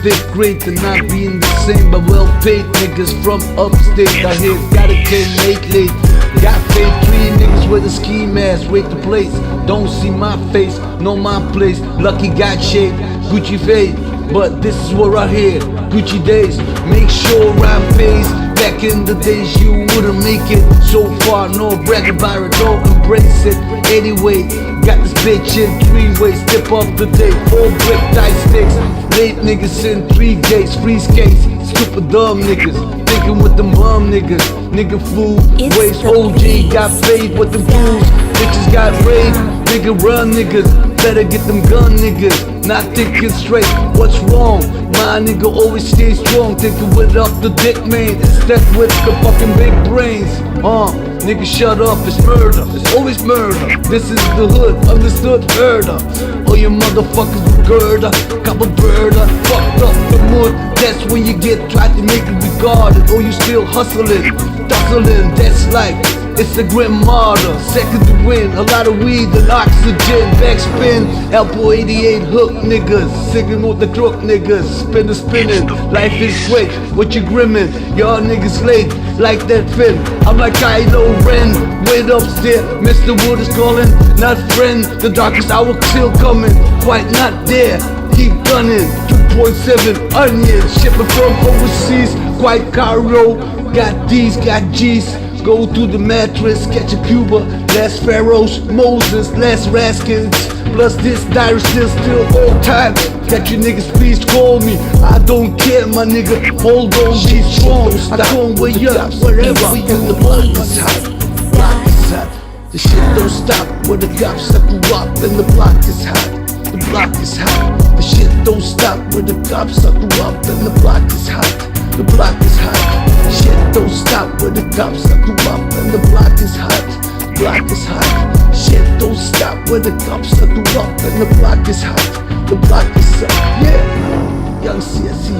fifth grade to not being the same, but well-paid niggas from upstate. I hear gotta 10-8 late. Got fake 3 niggas with a ski mask, wait the place. Don't see my face, know my place. Lucky got shape, Gucci fade, but this is what I hear. Gucci days, make sure I'm phased. Back in the days you wouldn't make it so far, no brag about it, don't embrace it. Anyway, got this bitch in 3 ways, step up the day, 4 brick dice sticks. Late niggas in 3 days, free skates, stupid dumb niggas, thinking with them bum niggas. Nigga fool, waste OG, got paid with them fools. Bitches got raped, nigga run niggas, better get them gun niggas. Not thinking straight, what's wrong? My nigga always stay strong, thinking without the dick man, instead with the fucking big brains. Nigga shut up, it's murder, it's always murder. This is the hood, understood, murder. All you motherfuckers with girder, couple birder, fucked up the mood. That's when you get tried to make it regarded. Or you still hustling, tussling, that's life. It's a grim martyr, second to win. A lot of weed and oxygen, backspin. Elbow 88 hook niggas, singing with the crook niggas, spinning. Life is great, what you grimmin'? Y'all niggas late, like that fin. I'm like Kylo Ren, wait upstairs. Mr. Wood is calling, not friend. The darkest hour still coming, quite not there. Keep gunning, 2.7 onion, shipping from overseas. Quite Cairo, got D's, got G's. Go to the mattress, catch a Cuba. Less Pharaohs, Moses, less Raskins. Plus this diary still all time. Got you niggas, please call me. I don't care, my nigga. Hold on, be strong. I can't wait up wherever. The block is hot, block is hot. The shit don't stop when the cops suck you up, and the block is hot. The block is hot. The shit don't stop when the cops suck you up, and the block is hot. The block is hot. Shit don't stop when the cops suck you up, and the block is hot. The block is hot. Shit don't stop when the cops suck you up, and the block is hot. The block is hot. Yeah, young CSE,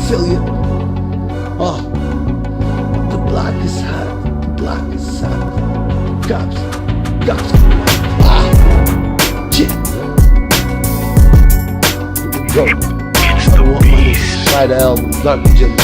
Celia. The block is hot. The block is hot. Cops. Shit. Here we go. It's the beast. Try the album, Dr. Jimmy.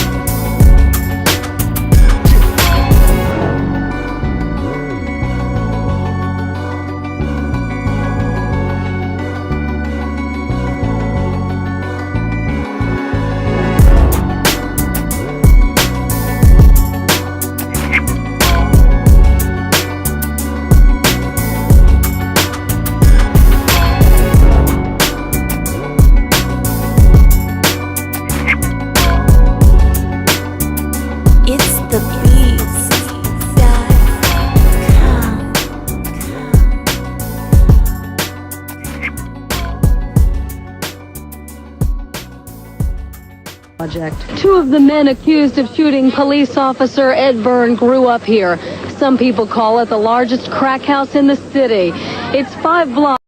Two of the men accused of shooting police officer Ed Byrne grew up here. Some people call it the largest crack house in the city. It's 5 blocks.